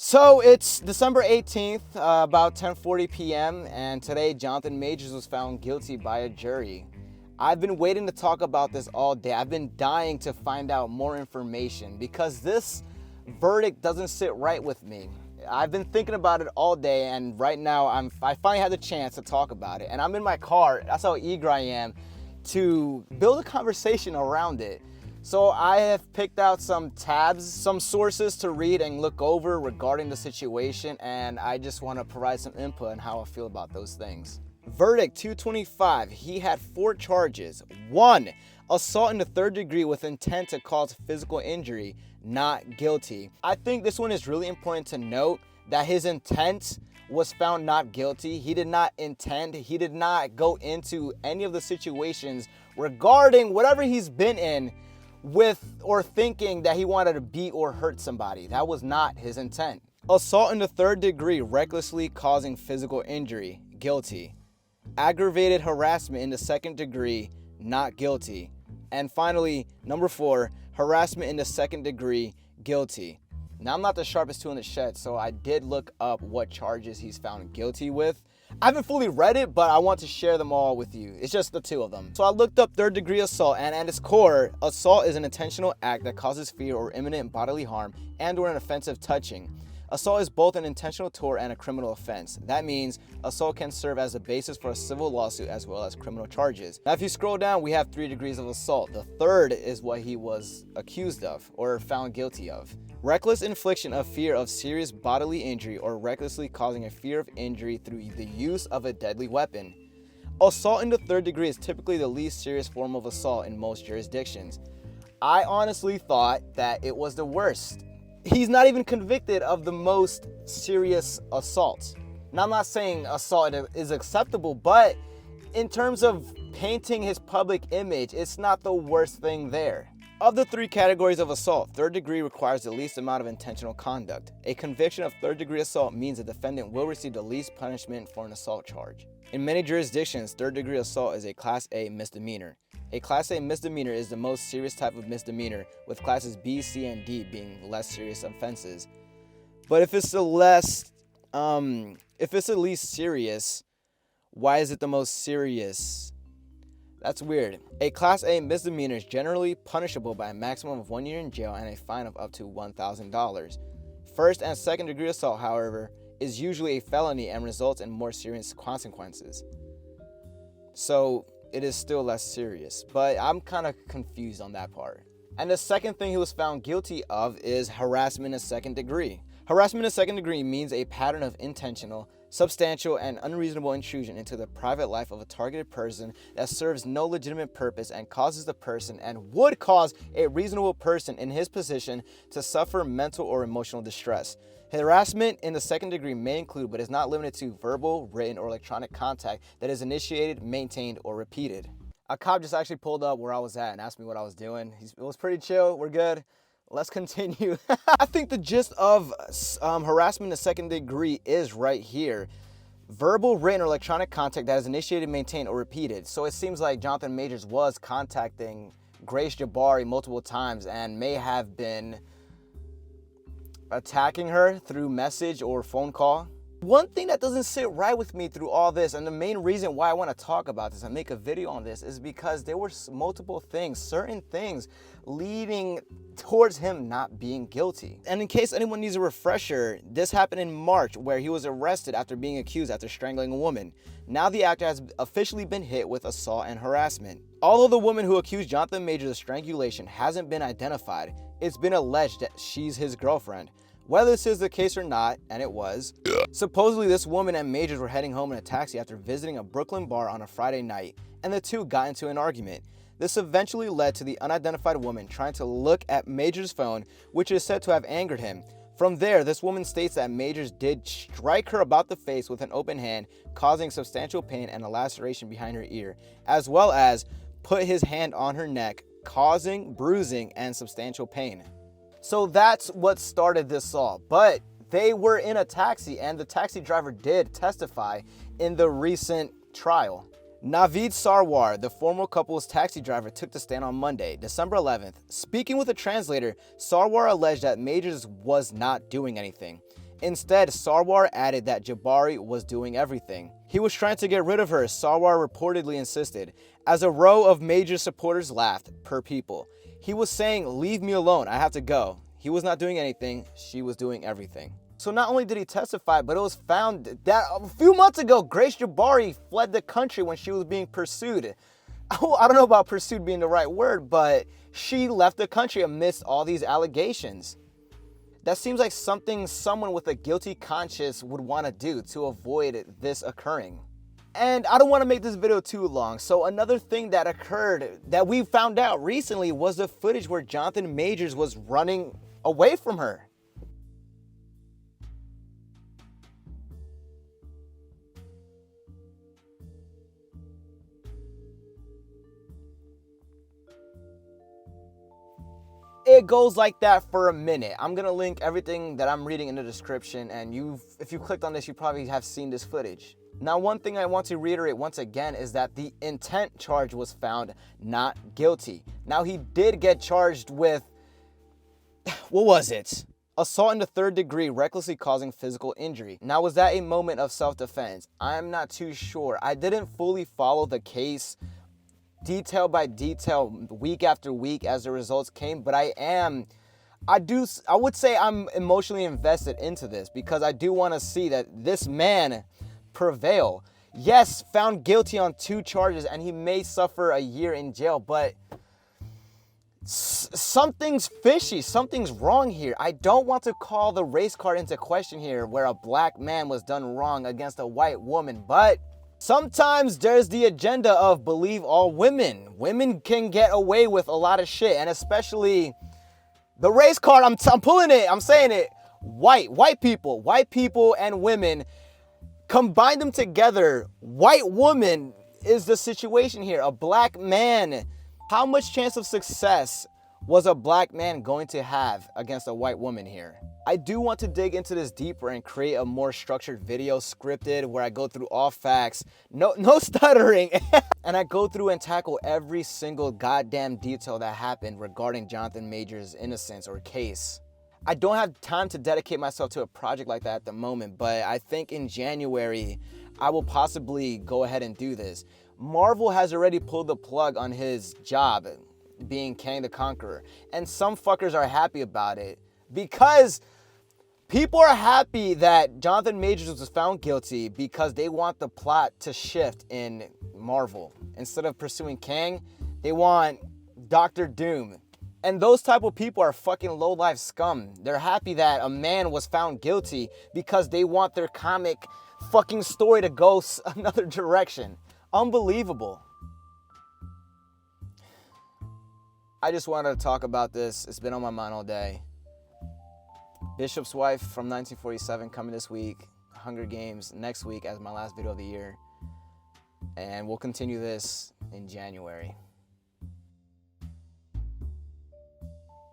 So it's December 18th, about 10:40 p.m., and today Jonathan Majors was found guilty by a jury. I've been waiting to talk about this all day. I've been dying to find out more information because this verdict doesn't sit right with me. I've been thinking about it all day, and right now I finally had the chance to talk about it. And I'm in my car. That's how eager I am to build a conversation around it. So I have picked out some tabs, some sources to read and look over regarding the situation, and I just want to provide some input on how I feel about those things. Verdict 225, he had 4 charges. 1, assault in the 3rd degree with intent to cause physical injury, not guilty. I think this one is really important to note that his intent was found not guilty. He did not intend, he did not go into any of the situations regarding whatever he's been in with or thinking that he wanted to beat or hurt somebody. That was not his intent. Assault in the 3rd degree, recklessly causing physical injury, guilty. Aggravated harassment in the 2nd degree, not guilty. And finally, number 4, harassment in the 2nd degree, guilty. Now, I'm not the sharpest tool in the shed, so I did look up what charges he's found guilty with. I haven't fully read it, but I want to share them all with you. It's just the 2 of them. So I looked up 3rd degree assault, and at its core, assault is an intentional act that causes fear or imminent bodily harm and or an offensive touching. Assault is both an intentional tort and a criminal offense. That means assault can serve as a basis for a civil lawsuit as well as criminal charges. Now, if you scroll down, we have 3 degrees of assault. The 3rd is what he was accused of or found guilty of. Reckless infliction of fear of serious bodily injury or recklessly causing a fear of injury through the use of a deadly weapon. Assault in the 3rd degree is typically the least serious form of assault in most jurisdictions. I honestly thought that it was the worst. He's not even convicted of the most serious assault. Now, I'm not saying assault is acceptable, but in terms of painting his public image, it's not the worst thing there. Of the 3 categories of assault, 3rd degree requires the least amount of intentional conduct. A conviction of 3rd degree assault means the defendant will receive the least punishment for an assault charge. In many jurisdictions, 3rd degree assault is a Class A misdemeanor. A Class A misdemeanor is the most serious type of misdemeanor, with classes B, C, and D being less serious offenses. But if it's the least serious, why is it the most serious? That's weird. A Class A misdemeanor is generally punishable by a maximum of 1 year in jail and a fine of up to $1,000. 1st and 2nd degree assault, however, is usually a felony and results in more serious consequences. So it is still less serious, but I'm kind of confused on that part. And the second thing he was found guilty of is harassment in the 2nd degree. Harassment in the 2nd degree means a pattern of intentional, substantial, and unreasonable intrusion into the private life of a targeted person that serves no legitimate purpose and causes the person and would cause a reasonable person in his position to suffer mental or emotional distress. Harassment in the 2nd degree may include, but is not limited to, verbal, written, or electronic contact that is initiated, maintained, or repeated. A cop just actually pulled up where I was at and asked me what I was doing. It was pretty chill. We're good. Let's continue. I think the gist of harassment in the 2nd degree is right here. Verbal, written, or electronic contact that is initiated, maintained, or repeated. So it seems like Jonathan Majors was contacting 𝙍𝙀𝙁𝙀𝙍𝙀 multiple times and may have been attacking her through message or phone call. One thing that doesn't sit right with me through all this, and the main reason why I want to talk about this and make a video on this, is because there were multiple things, certain things leading towards him not being guilty. And in case anyone needs a refresher, this happened in March where he was arrested after being accused after strangling a woman. Now the actor has officially been hit with assault and harassment. Although the woman who accused Jonathan Majors of strangulation hasn't been identified, it's been alleged that she's his girlfriend. Whether this is the case or not, and it was, supposedly this woman and Majors were heading home in a taxi after visiting a Brooklyn bar on a Friday night, and the two got into an argument. This eventually led to the unidentified woman trying to look at Majors' phone, which is said to have angered him. From there, this woman states that Majors did strike her about the face with an open hand, causing substantial pain and a laceration behind her ear, as well as put his hand on her neck, causing bruising and substantial pain. So that's what started this all. But they were in a taxi, and the taxi driver did testify in the recent trial. Naveed Sarwar, the former couple's taxi driver, took the stand on Monday, December 11th. Speaking with a translator, Sarwar alleged that Majors was not doing anything. Instead, 𝙍𝙀𝙁𝙀𝙀 added that 𝙍𝙀𝙁 was doing everything. He was trying to get rid of her, 𝙍𝙀𝙁 reportedly insisted, as a row of major supporters laughed, per People. He was saying, "Leave me alone, I have to go." He was not doing anything, she was doing everything. So not only did he testify, but it was found that a few months ago, Grace 𝙍𝙀𝙁 fled the country when she was being pursued. I don't know about pursued being the right word, but she left the country amidst all these allegations. That seems like something someone with a guilty conscience would want to do to avoid this occurring. And I don't want to make this video too long, so another thing that occurred that we found out recently was the footage where Jonathan Majors was running away from her. It goes like that for a minute. I'm gonna link everything that I'm reading in the description, and if you clicked on this, you probably have seen this footage. Now, one thing I want to reiterate once again is that the intent charge was found not guilty. Now, he did get charged with, what was it? Assault in the third degree, recklessly causing physical injury. Now, was that a moment of self-defense? I'm not too sure. I didn't fully follow the case detail by detail, week after week as the results came, but I would say I'm emotionally invested into this because I do want to see that this man prevail. Yes, found guilty on 2 charges and he may suffer a year in jail, but something's fishy, something's wrong here. I don't want to call the race card into question here where a black man was done wrong against a white woman, but sometimes there's the agenda of believe all women. Women can get away with a lot of shit, and especially the race card, I'm pulling it, I'm saying it. White people and women, combine them together. White woman is the situation here. A black man. How much chance of success was a black man going to have against a white woman here? I do want to dig into this deeper and create a more structured video, scripted, where I go through all facts, no stuttering, and I go through and tackle every single goddamn detail that happened regarding Jonathan Majors' innocence or case. I don't have time to dedicate myself to a project like that at the moment, but I think in January, I will possibly go ahead and do this. Marvel has already pulled the plug on his job, being Kang the Conqueror, and some fuckers are happy about it because people are happy that Jonathan Majors was found guilty because they want the plot to shift in Marvel. Instead of pursuing Kang, they want Dr. Doom. And those type of people are fucking low-life scum. They're happy that a man was found guilty because they want their comic fucking story to go another direction. Unbelievable. I just wanted to talk about this. It's been on my mind all day. Bishop's Wife from 1947 coming this week. Hunger Games next week as my last video of the year. And we'll continue this in January.